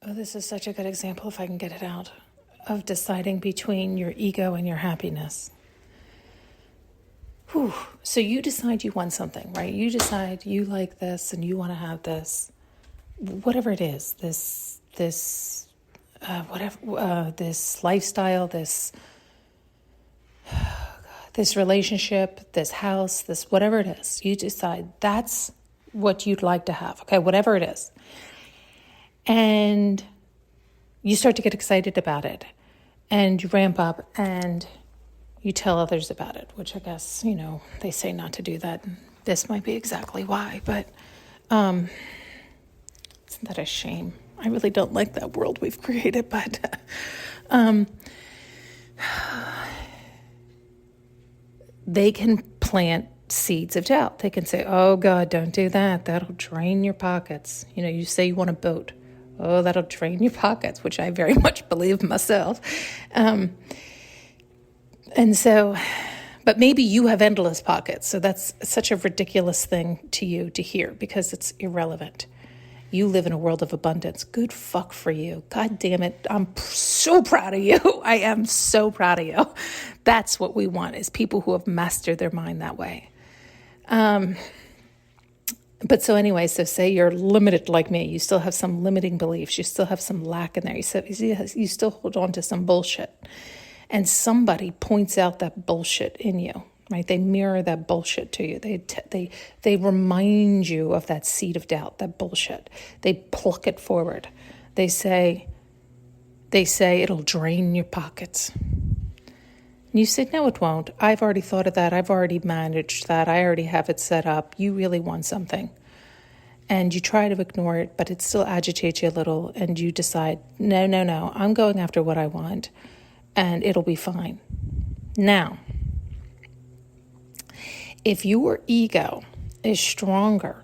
Oh, this is such a good example, if I can get it out, of deciding between your ego and your happiness. Whew. So you decide you want something, right? You decide you like this and you want to have this, whatever it is, this lifestyle, this relationship, this house, this whatever it is. You decide that's what you'd like to have, okay, whatever it is. And you start to get excited about it and you ramp up and you tell others about it, which I guess, they say not to do that. This might be exactly why, but isn't that a shame? I really don't like that world we've created, but they can plant seeds of doubt. They can say, oh God, don't do that. That'll drain your pockets. You say you want a boat. Oh, that'll drain your pockets, which I very much believe myself. And so, but maybe you have endless pockets. So that's such a ridiculous thing to you to hear because it's irrelevant. You live in a world of abundance. Good fuck for you. God damn it. I'm so proud of you. I am so proud of you. That's what we want, is people who have mastered their mind that way. But so anyway, so say you're limited like me. You still have some limiting beliefs. You still have some lack in there. You still hold on to some bullshit. And somebody points out that bullshit in you, right? They mirror that bullshit to you. They remind you of that seed of doubt, that bullshit. They pluck it forward. They say it'll drain your pockets. And you say, no, it won't. I've already thought of that. I've already managed that. I already have it set up. You really want something. And you try to ignore it, but it still agitates you a little. And you decide, no, I'm going after what I want. And it'll be fine. Now, if your ego is stronger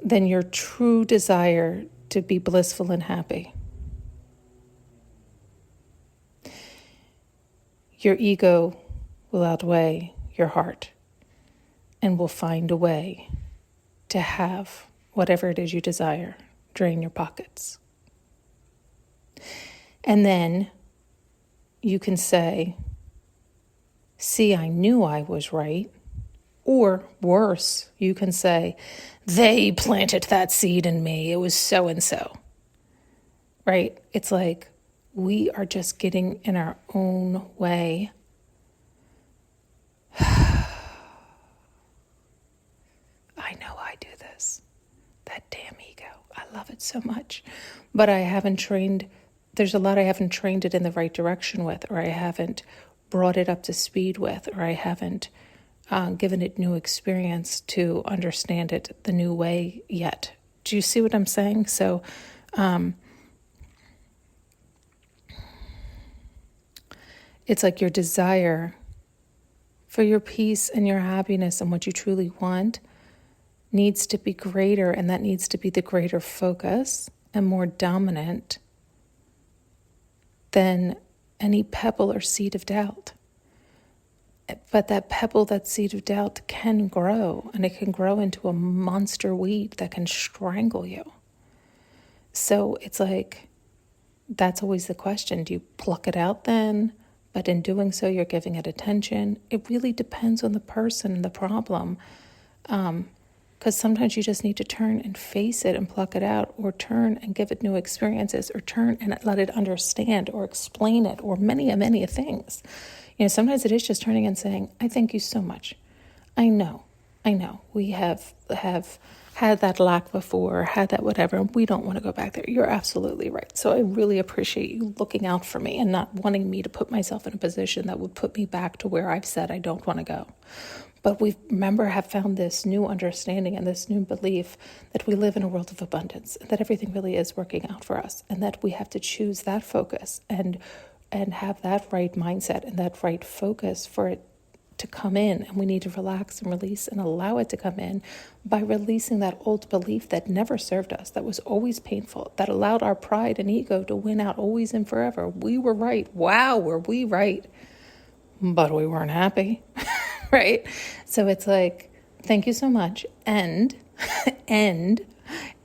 than your true desire to be blissful and happy, your ego will outweigh your heart and will find a way to have whatever it is you desire drain your pockets. And then you can say, see, I knew I was right. Or worse, you can say, they planted that seed in me. It was so-and-so. Right? It's like we are just getting in our own way. I know I do this. That damn ego. I love it so much. But I haven't trained. There's a lot I haven't trained it in the right direction with, or I haven't brought it up to speed with, or I haven't given it new experience to understand it the new way yet. Do you see what I'm saying? So it's like your desire for your peace and your happiness and what you truly want needs to be greater, and that needs to be the greater focus and more dominant than any pebble or seed of doubt. But that pebble, that seed of doubt can grow, and it can grow into a monster weed that can strangle you. So it's like, that's always the question. Do you pluck it out then? But in doing so, you're giving it attention. It really depends on the person and the problem. Because sometimes you just need to turn and face it and pluck it out, or turn and give it new experiences, or turn and let it understand or explain it, or many things. Sometimes it is just turning and saying, I thank you so much. I know. We have had that lack before, had that whatever, and we don't want to go back there. You're absolutely right. So I really appreciate you looking out for me and not wanting me to put myself in a position that would put me back to where I've said I don't want to go. But we, have found this new understanding and this new belief that we live in a world of abundance, and that everything really is working out for us, and that we have to choose that focus and have that right mindset and that right focus for it to come in. And we need to relax and release and allow it to come in by releasing that old belief that never served us, that was always painful, that allowed our pride and ego to win out always and forever. We were right. Wow, were we right? But we weren't happy. Right? So it's like, thank you so much. And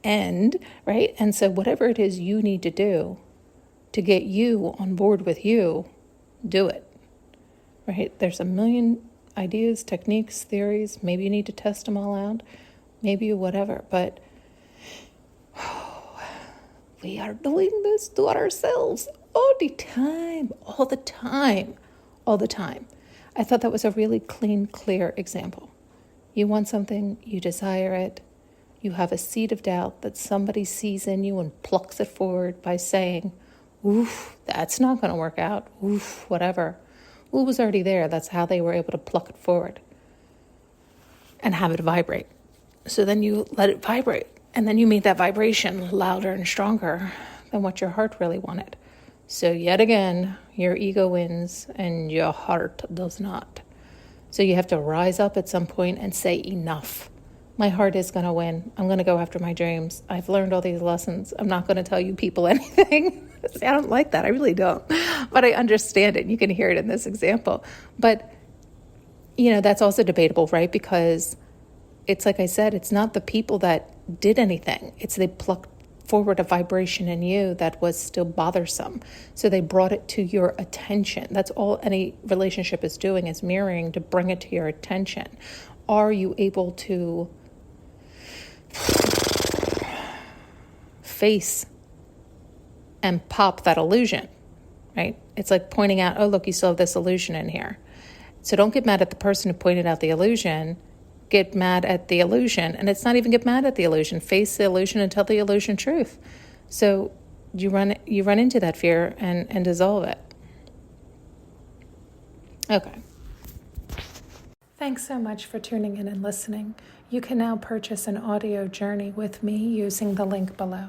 And, right? And so whatever it is you need to do to get you on board with you, do it, right? There's a million ideas, techniques, theories. Maybe you need to test them all out. Maybe whatever. But we are doing this to ourselves all the time, all the time, all the time. I thought that was a really clean, clear example. You want something, you desire it, you have a seed of doubt that somebody sees in you and plucks it forward by saying, oof, that's not going to work out, oof, whatever. Well, it was already there. That's how they were able to pluck it forward and have it vibrate. So then you let it vibrate, and then you make that vibration louder and stronger than what your heart really wanted. So yet again, your ego wins and your heart does not. So you have to rise up at some point and say, enough. My heart is going to win. I'm going to go after my dreams. I've learned all these lessons. I'm not going to tell you people anything. See, I don't like that. I really don't. But I understand it. You can hear it in this example. But, that's also debatable, right? Because it's like I said, it's not the people that did anything. It's they plucked forward a vibration in you that was still bothersome. So they brought it to your attention. That's all any relationship is doing, is mirroring to bring it to your attention. Are you able to face and pop that illusion, right? It's like pointing out, oh, look, you still have this illusion in here. So don't get mad at the person who pointed out the illusion. Get mad at the illusion. And it's not even get mad at the illusion. Face the illusion and tell the illusion truth. So you run into that fear and dissolve it. Okay. Thanks so much for tuning in and listening. You can now purchase an audio journey with me using the link below.